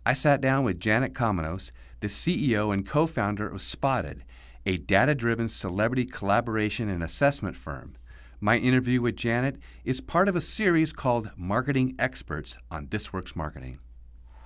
I sat down with Janet Comenos, the CEO and co-founder of Spotted, a data-driven celebrity collaboration and assessment firm. My interview with Janet is part of a series called Marketing Experts on This Works Marketing.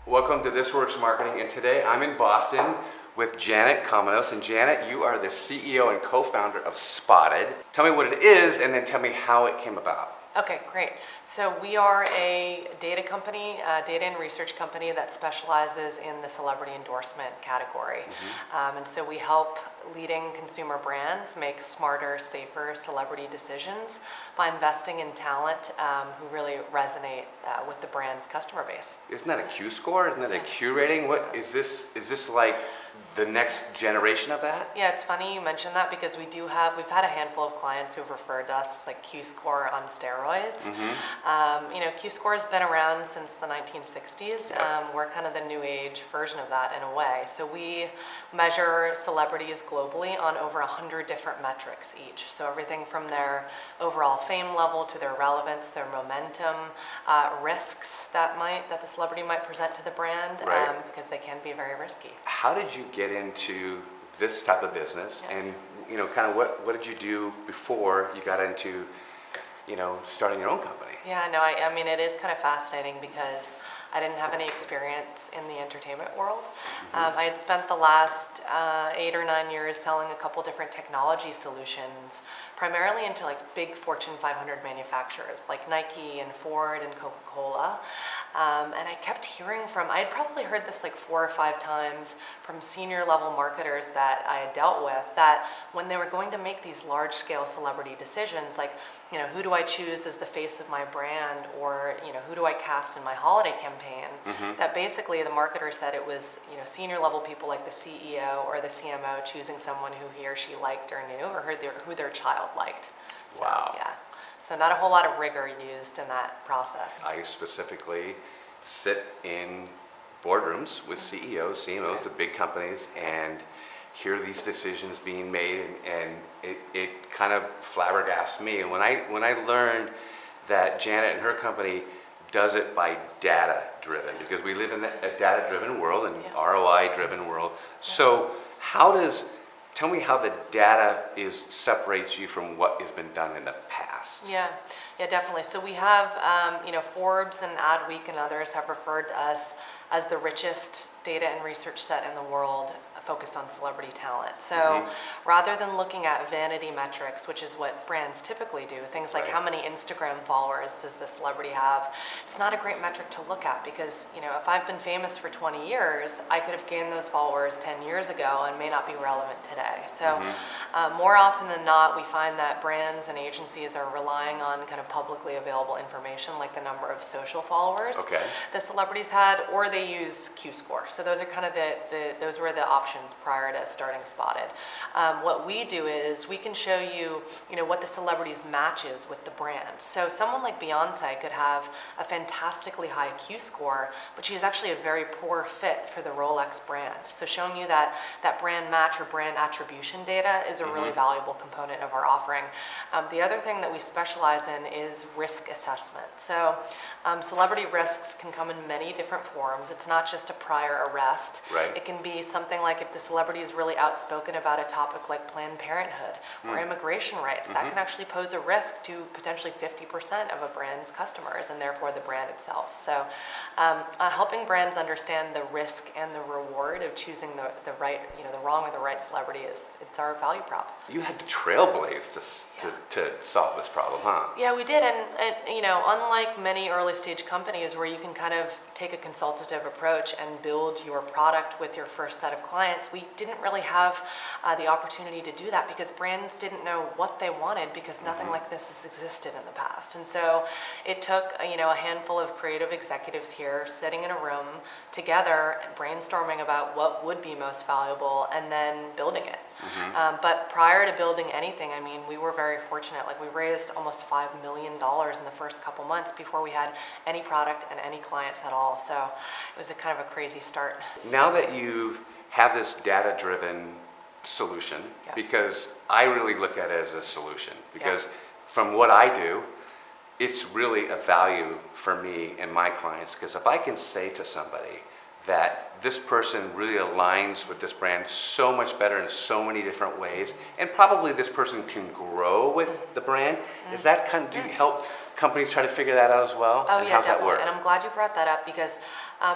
Welcome to This Works Marketing, and today I'm in Boston with Janet Comenos. And Janet, you are the CEO and co-founder of Spotted. Tell me what it is, and then tell me how it came about. Okay, great. So we are a data company, data and research company that specializes in the celebrity endorsement category. And so we help leading consumer brands make smarter, safer celebrity decisions by investing in talent who really resonate with the brand's customer base. Isn't that a Q score? Isn't that a Q rating? What is this? Is this like the next generation of that? Yeah, it's funny you mentioned that because we've had a handful of clients who've referred to us as like Q score on steroids. Q score has been around since the 1960s. We're kind of the new age version of that in a way. So we measure celebrities globally on over 100 different metrics each. So everything from their overall fame level to their relevance, their momentum, risks that the celebrity might present to the brand, because they can be very risky. How did you get into this type of business, and kind of what did you do before you got into starting your own company? Yeah, no, I mean, it is kind of fascinating because I didn't have any experience in the entertainment world. I had spent the last 8 or 9 years selling a couple different technology solutions, primarily into like big Fortune 500 manufacturers like Nike and Ford and Coca-Cola. And I kept hearing I had probably heard this like 4 or 5 times from senior level marketers that I had dealt with, that when they were going to make these large scale celebrity decisions, like, who do I choose as the face of my brand, or, who do I cast in my holiday campaign, that basically the marketer said it was, senior level people like the CEO or the CMO choosing someone who he or she liked or knew, or who their child liked. Wow. So, yeah. So not a whole lot of rigor used in that process. I specifically sit in boardrooms with CEOs, CMOs of big companies, and hear these decisions being made, and it kind of flabbergasts me. And when I learned that Janet and her company does it by data driven, because we live in a data driven world and ROI driven world. So tell me how the data separates you from what has been done in the past. Yeah, definitely. So we have, Forbes and Adweek and others have referred to us as the richest data and research set in the world focused on celebrity talent. So rather than looking at vanity metrics, which is what brands typically do, things like how many Instagram followers does the celebrity have, it's not a great metric to look at because, if I've been famous for 20 years, I could have gained those followers 10 years ago and may not be relevant today. So more often than not, we find that brands and agencies are relying on kind of publicly available information like the number of social followers the celebrities had, or they use Q score. So those are kind of those were the options prior to starting Spotted. What we do is we can show you, what the celebrities matches with the brand. So someone like Beyonce could have a fantastically high Q score, but she is actually a very poor fit for the Rolex brand. So showing you that brand match or brand attribution data is a really valuable component of our offering. The other thing that we specialize in is risk assessment. So celebrity risks can come in many different forms. It's not just a prior arrest. It can be something like if the celebrity is really outspoken about a topic like Planned Parenthood or immigration rights, that can actually pose a risk to potentially 50% of a brand's customers and therefore the brand itself. So helping brands understand the risk and the reward of choosing the right, the wrong or the right celebrity it's our value prop. You had to trailblaze to solve this problem, huh? Yeah, we did, and unlike many early stage companies where you can kind of take a consultative approach and build your product with your first set of clients, we didn't really have the opportunity to do that because brands didn't know what they wanted because nothing like this has existed in the past. And so it took a handful of creative executives here sitting in a room together and brainstorming about what would be most valuable and then building it. But prior to building anything, we were very fortunate. Like, we raised almost $5 million in the first couple months before we had any product and any clients at all. So it was a kind of a crazy start. Now that you have this data-driven solution, because I really look at it as a solution, because from what I do, it's really a value for me and my clients, because if I can say to somebody, that this person really aligns with this brand so much better in so many different ways, and probably this person can grow with the brand. Is that kind of, do you help companies try to figure that out as well? Oh, and yeah, how's that definitely. work? And I'm glad you brought that up because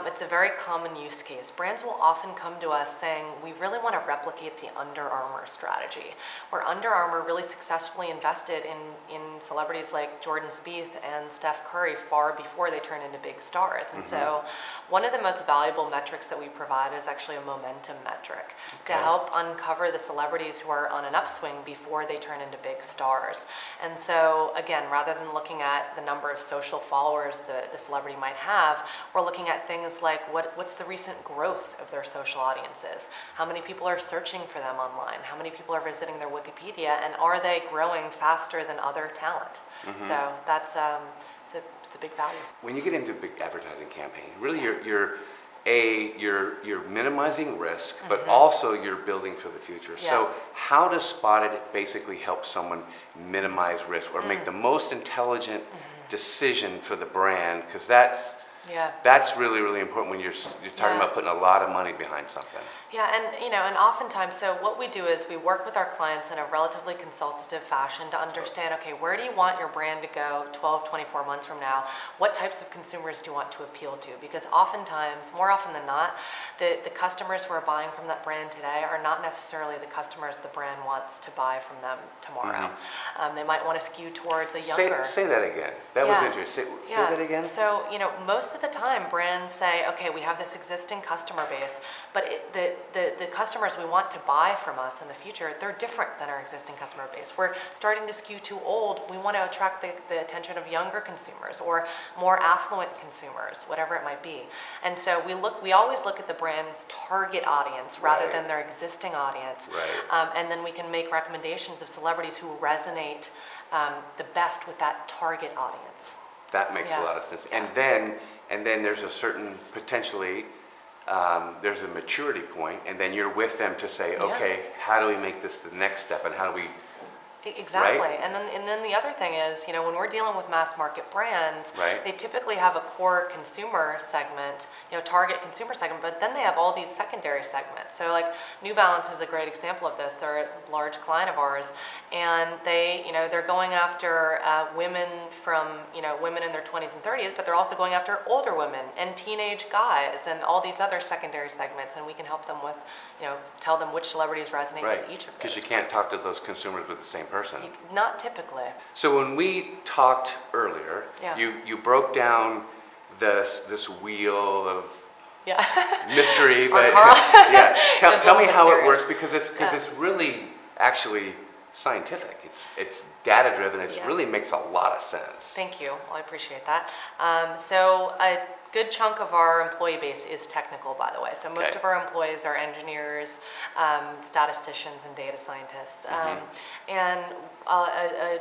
it's a very common use case. Brands will often come to us saying, we really want to replicate the Under Armour strategy, where Under Armour really successfully invested in celebrities like Jordan Spieth and Steph Curry far before they turned into big stars. And so one of the most valuable metrics that we provide is actually a momentum metric to help uncover the celebrities who are on an upswing before they turn into big stars. And so again, rather than looking at the number of social followers the celebrity might have, we're looking at things like what's the recent growth of their social audiences? How many people are searching for them online? How many people are visiting their Wikipedia? And are they growing faster than other talent? So that's it's a big value. When you get into a big advertising campaign, really you're minimizing risk, but also you're building for the future. Yes. So how does Spotted basically help someone minimize risk or make the most intelligent decision for the brand? Because that's really, really important when you're talking about putting a lot of money behind something. Yeah, and oftentimes, so what we do is we work with our clients in a relatively consultative fashion to understand, okay, where do you want your brand to go 12, 24 months from now? What types of consumers do you want to appeal to? Because oftentimes, more often than not, the customers who are buying from that brand today are not necessarily the customers the brand wants to buy from them tomorrow. They might want to skew towards a younger... Say that again. That was interesting. Say that again. So, most of the time brands say, okay, we have this existing customer base, but the customers we want to buy from us in the future, they're different than our existing customer base. We're starting to skew too old. We want to attract the attention of younger consumers or more affluent consumers, whatever it might be. And so we always look at the brand's target audience rather than their existing audience. And then we can make recommendations of celebrities who resonate the best with that target audience. That makes a lot of sense. And then there's a certain, potentially, there's a maturity point, and then you're with them to say, okay, how do we make this the next step, and how do we... Exactly, right? and then the other thing is, when we're dealing with mass market brands, they typically have a core consumer segment, target consumer segment, but then they have all these secondary segments. So like New Balance is a great example of this. They're a large client of ours, and they're going after women from women in their 20s and 30s, but they're also going after older women and teenage guys and all these other secondary segments, and we can help them with tell them which celebrities resonate with each of those. Because you can't talk to those consumers with the same person. Not typically. So when we talked earlier, you broke down this wheel of mystery, but tell me how it works, because it's really actually scientific. It's data driven. It really makes a lot of sense. Thank you. Well, I appreciate that. So a good chunk of our employee base is technical, by the way. So most of our employees are engineers, statisticians, and data scientists. And a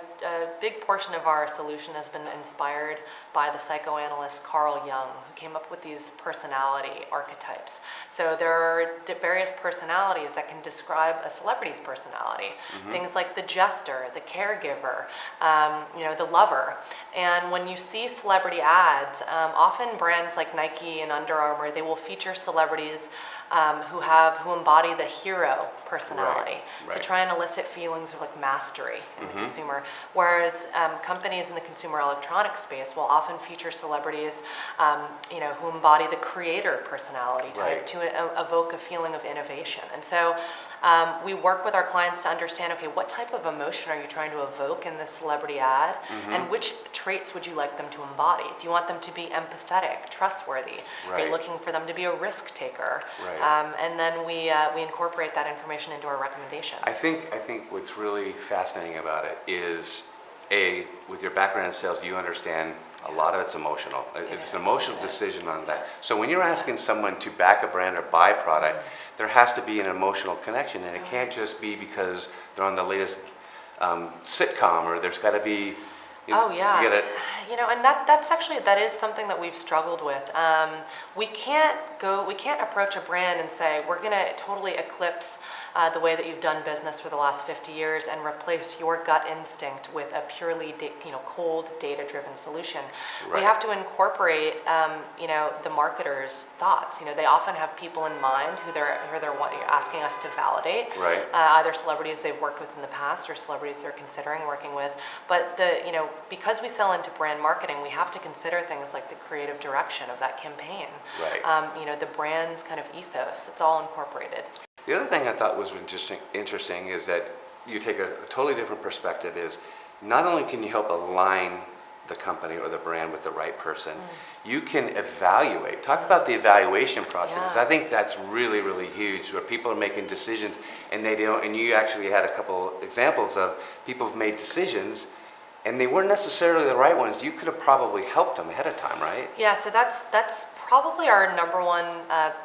big portion of our solution has been inspired by the psychoanalyst Carl Jung, who came up with these personality archetypes. So there are various personalities that can describe a celebrity's personality. Things like the jester, the caregiver, the lover. And when you see celebrity ads, often brands like Nike and Under Armour, they will feature celebrities who embody the hero personality to try and elicit feelings of like mastery in the consumer. Whereas companies in the consumer electronics space will often feature celebrities who embody the creator personality type to evoke a feeling of innovation. And so we work with our clients to understand, okay, what type of emotion are you trying to evoke in this celebrity ad, and which traits would you like them to embody? Do you want them to be empathetic, trustworthy? Are you looking for them to be a risk taker? And then we incorporate that information into our recommendations. I think what's really fascinating about it is, with your background in sales, you understand a lot of it's emotional. It's an emotional decision on that. So when you're asking someone to back a brand or buy a product, there has to be an emotional connection, and it can't just be because they're on the latest sitcom, or there's got to be Oh yeah, You get it. And that is something that we've struggled with. We can't approach a brand and say we're going to totally eclipse the way that you've done business for the last 50 years and replace your gut instinct with a purely cold data-driven solution. Right. We have to incorporate the marketer's thoughts. They often have people in mind who they're asking us to validate. Right. Either celebrities they've worked with in the past or celebrities they're considering working with. But because we sell into brand marketing, we have to consider things like the creative direction of that campaign. Right. The brand's kind of ethos. It's all incorporated. The other thing I thought was interesting is that you take a totally different perspective. Is not only can you help align the company or the brand with the right person, you can evaluate. Talk about the evaluation process. Yeah. I think that's really, really huge, where people are making decisions and they don't. And you actually had a couple examples of people who've made decisions and they weren't necessarily the right ones. You could have probably helped them ahead of time, right? Yeah, so that's probably our number one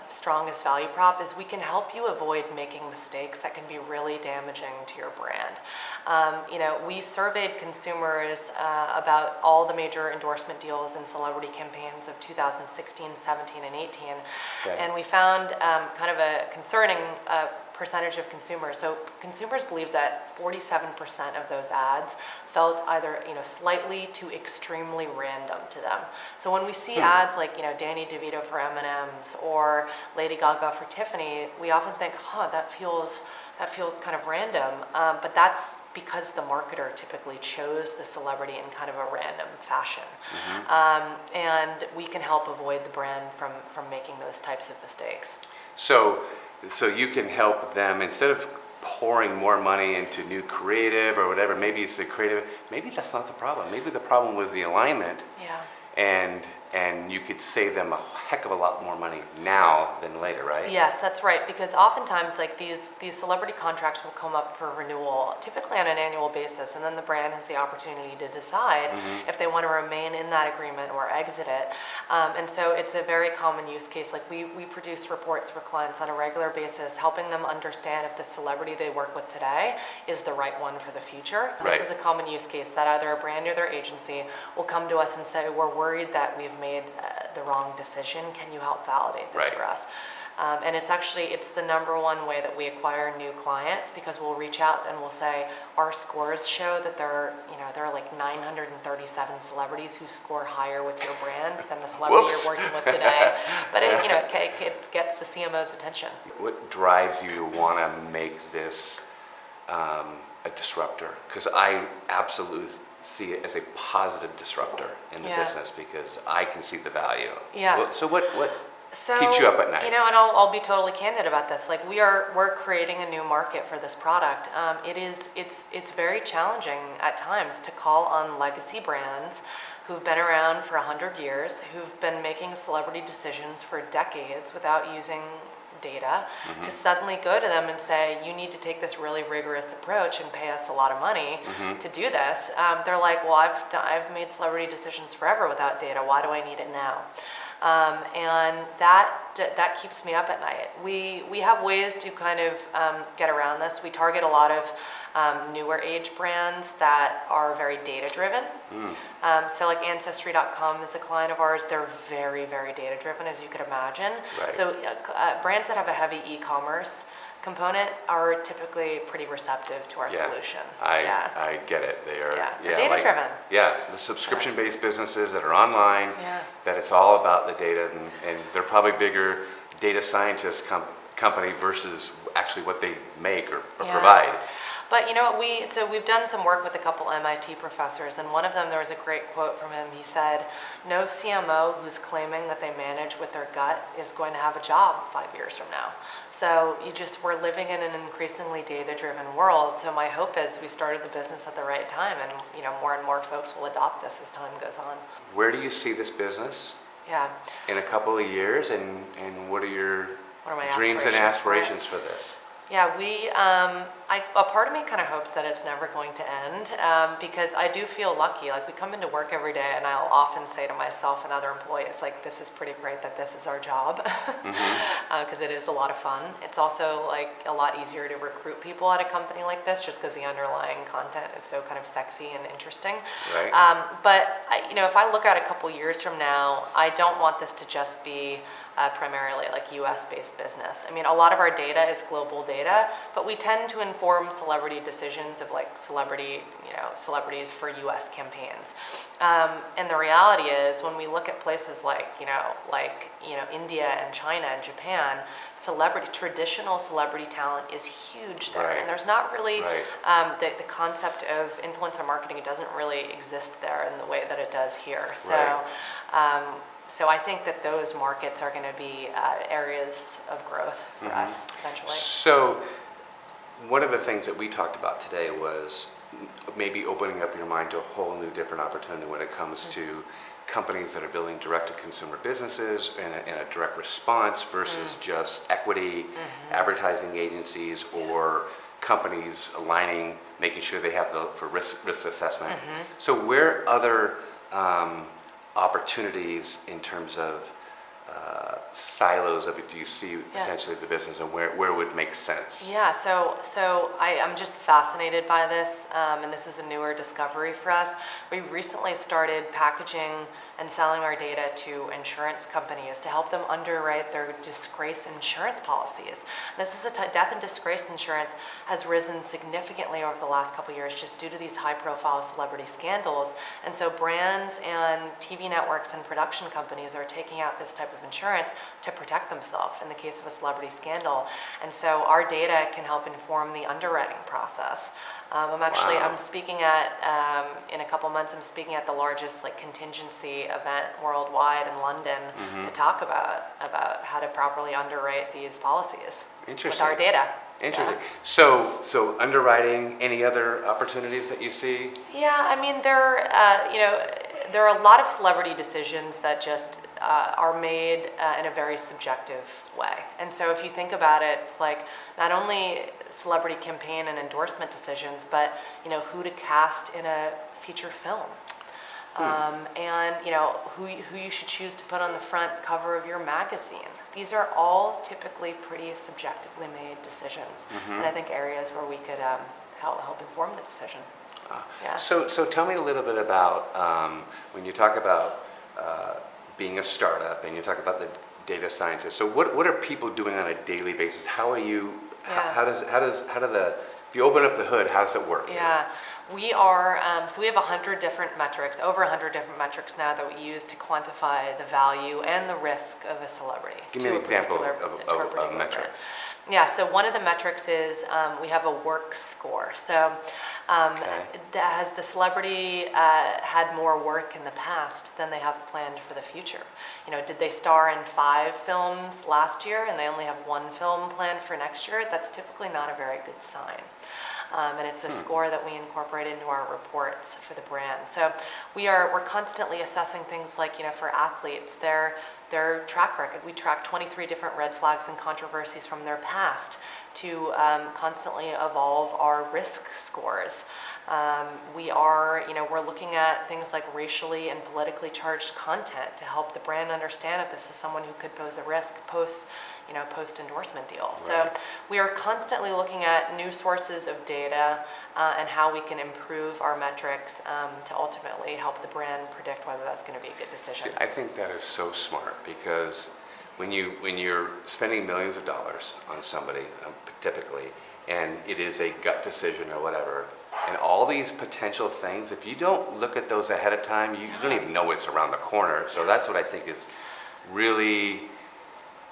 strongest value prop is we can help you avoid making mistakes that can be really damaging to your brand. We surveyed consumers about all the major endorsement deals and celebrity campaigns of 2016, 17, and 18, Okay. and we found kind of a concerning percentage of consumers. So consumers believe that 47% of those ads felt either slightly to extremely random to them. So when we see ads like Danny DeVito for M&M's or Lady Gaga for Tiffany, we often think, that feels kind of random. But that's because the marketer typically chose the celebrity in kind of a random fashion. And we can help avoid the brand from making those types of mistakes. So you can help them, instead of pouring more money into new creative or whatever, maybe it's the creative, maybe that's not the problem. Maybe the problem was the alignment. Yeah. And you could save them a heck of a lot more money now than later, right? Yes, that's right. Because oftentimes, like these celebrity contracts will come up for renewal, typically on an annual basis, and then the brand has the opportunity to decide if they want to remain in that agreement or exit it. And so it's a very common use case. Like we produce reports for clients on a regular basis, helping them understand if the celebrity they work with today is the right one for the future. Right. This is a common use case that either a brand or their agency will come to us and say, we're worried that we've made the wrong decision. Can you help validate this Right. for us? And it's the number one way that we acquire new clients, because we'll reach out and we'll say our scores show that there are like 937 celebrities who score higher with your brand than the celebrity Whoops. you're working with today. But it gets the CMO's attention. What drives you to want to make this a disruptor? Because I absolutely see it as a positive disruptor in the business, because I can see the value. Yes. So what keeps you up at night? And I'll be totally candid about this. Like we're creating a new market for this product. It's very challenging at times to call on legacy brands who've been around for 100 years, who've been making celebrity decisions for decades without using data, to suddenly go to them and say, you need to take this really rigorous approach and pay us a lot of money to do this. They're like, well, I've made celebrity decisions forever without data. Why do I need it now? And that keeps me up at night. We have ways to kind of get around this. We target a lot of newer age brands that are very data driven. So like Ancestry.com is the client of ours. They're very, very data driven, as you could imagine. Right. So brands that have a heavy e-commerce component are typically pretty receptive to our solution. I get it. They are they're data driven. The subscription-based businesses that are online, Yeah. that it's all about the data, and they're probably bigger data scientist company versus actually what they make or provide. But you know what, we've done some work with a couple MIT professors, and one of them, there was a great quote from him. He said, no CMO who's claiming that they manage with their gut is going to have a job 5 years from now. So we're living in an increasingly data-driven world. So my hope is we started the business at the right time, and more and more folks will adopt this as time goes on. Where do you see this business in a couple of years, and what are your What are my dreams and aspirations for it? aspirations for this? Yeah, a part of me kind of hopes that it's never going to end because I do feel lucky. Like we come into work every day and I'll often say to myself and other employees, like, this is pretty great that this is our job because it is a lot of fun. It's also like a lot easier to recruit people at a company like this just because the underlying content is so kind of sexy and interesting. Right. But if I look at a couple years from now, I don't want this to just be primarily like US-based business. I mean, a lot of our data is global data, but we tend to inform celebrity decisions of like celebrities for US campaigns. And the reality is when we look at places like India and China and Japan, traditional celebrity talent is huge there. Right. And there's not really Right. the concept of influencer marketing, it doesn't really exist there in the way that it does here. So. Right. So I think that those markets are going to be areas of growth for us eventually. So one of the things that we talked about today was maybe opening up your mind to a whole new different opportunity when it comes to companies that are building direct-to-consumer businesses in a direct response versus just equity, advertising agencies, or companies aligning, making sure they have for risk assessment. So where other opportunities in terms of silos of it do you see potentially the business, and where it would make sense? Yeah, so I'm just fascinated by this, and this is a newer discovery for us. We recently started packaging and selling our data to insurance companies to help them underwrite their disgrace insurance policies. This is death and disgrace insurance has risen significantly over the last couple of years just due to these high-profile celebrity scandals, and so brands and TV networks and production companies are taking out this type of insurance to protect themselves in the case of a celebrity scandal. And so our data can help inform the underwriting process. I'm speaking at, in a couple months, I'm speaking at the largest contingency event worldwide in London to talk about how to properly underwrite these policies with our data. Interesting. Yeah. So underwriting, any other opportunities that you see? Yeah, I mean, there are a lot of celebrity decisions that just are made in a very subjective way. And so if you think about it, it's like not only celebrity campaign and endorsement decisions, but who to cast in a feature film. And who you should choose to put on the front cover of your magazine. These are all typically pretty subjectively made decisions, and I think areas where we could help inform the decision. Yeah. So tell me a little bit about when you talk about being a startup and you talk about the data scientists. So what are people doing on a daily basis? How are you? How do if you open up the hood, how does it work? Yeah, we are, so we have 100 different metrics, over 100 different metrics now that we use to quantify the value and the risk of a celebrity. Give me an example of metrics. Yeah, so one of the metrics is we have a work score. So has the celebrity had more work in the past than they have planned for the future? Did they star in 5 films last year and they only have 1 film planned for next year? That's typically not a very good sign. And it's a score that we incorporate into our reports for the brand. So we're constantly assessing things like, for athletes, their track record. We track 23 different red flags and controversies from their past to constantly evolve our risk scores. We're looking at things like racially and politically charged content to help the brand understand if this is someone who could pose a risk post-endorsement deal. Right. So we are constantly looking at new sources of data and how we can improve our metrics to ultimately help the brand predict whether that's going to be a good decision. See, I think that is so smart because when you're spending millions of dollars on somebody, typically, and it is a gut decision or whatever, and all these potential things, if you don't look at those ahead of time, you don't even know what's around the corner. So that's what I think is really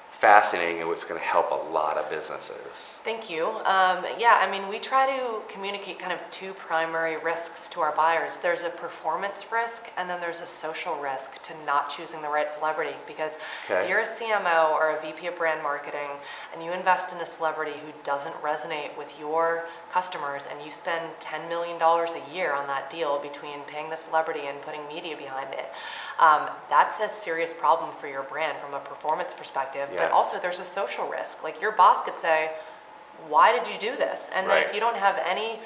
fascinating and what's going to help a lot of businesses. Thank you. We try to communicate kind of 2 primary risks to our buyers. There's a performance risk and then there's a social risk to not choosing the right celebrity, because if you're a CMO or a VP of brand marketing and you invest in a celebrity who doesn't resonate with your customers and you spend $10 million a year on that deal between paying the celebrity and putting media behind it, that's a serious problem for your brand from a performance perspective. Yeah. But also there's a social risk. Like your boss could say, why did you do this? And then Right. if you don't have any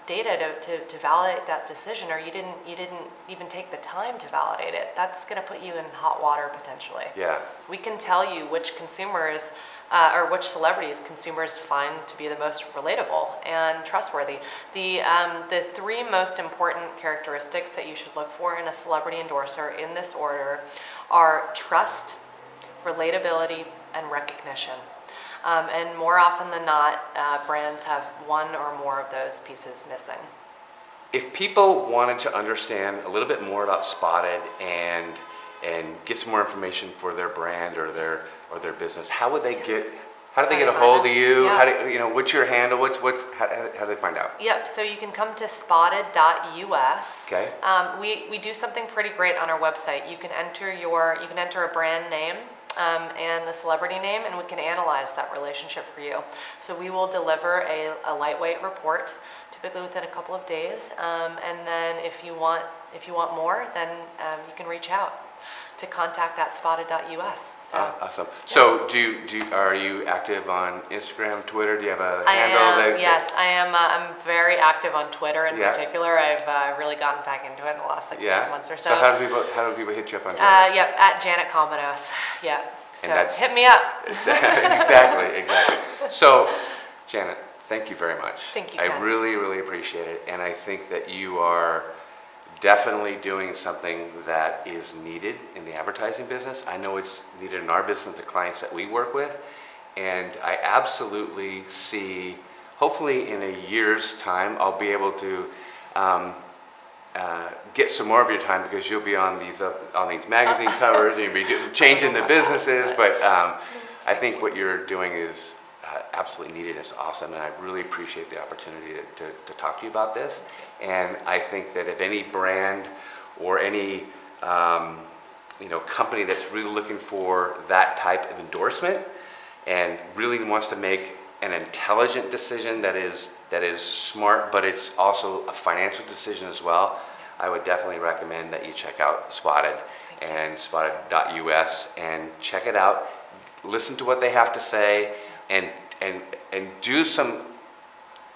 data to validate that decision, or you didn't even take the time to validate it, that's going to put you in hot water potentially. Yeah. We can tell you which consumers or which celebrities consumers find to be the most relatable and trustworthy. The three most important characteristics that you should look for in a celebrity endorser in this order are trust, relatability, and recognition. And more often than not, brands have one or more of those pieces missing. If people wanted to understand a little bit more about Spotted and get some more information for their brand or their business, how would they get? How do they get a hold of you? Yeah. How do what's your handle? How do they find out? Yep. So you can come to spotted.us. Okay. We do something pretty great on our website. You can enter a brand name. And a celebrity name, and we can analyze that relationship for you. So we will deliver a lightweight report, typically within a couple of days. And then if you want more, then you can reach out to contact@spotted.us. So, Awesome. So are you active on Instagram, Twitter? Do you have a handle? Yes, I am. I'm very active on Twitter in Yeah. particular. I've really gotten back into it in the last 6 months or so. So how do people hit you up on Twitter? Yep, at Janet Comenos. Yep. So that's- hit me up. Exactly. So, Janet, thank you very much. Thank you, I Ken. really, really appreciate it, and I think that you are definitely doing something that is needed in the advertising business. I know it's needed in our business, the clients that we work with, and I absolutely see, hopefully in a year's time, I'll be able to get some more of your time because you'll be on these magazine covers and you'll be changing the businesses. But I think what you're doing is absolutely needed. It's awesome, and I really appreciate the opportunity to talk to you about this. And I think that if any brand or any company that's really looking for that type of endorsement and really wants to make an intelligent decision that is smart, but it's also a financial decision as well, I would definitely recommend that you check out Spotted and spotted.us and check it out. Listen to what they have to say and do some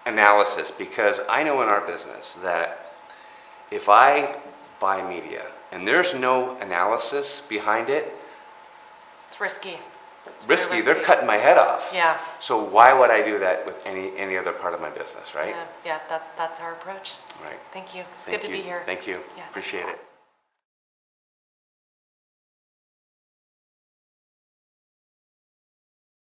analysis, because I know in our business that if I buy media and there's no analysis behind it, It's risky. risky. They're cutting my head off. Yeah. So why would I do that with any other part of my business, right? Yeah. That's our approach. Right. Thank you. It's Thank good to you. be here. Thank you. Yeah, thanks Appreciate a lot. it.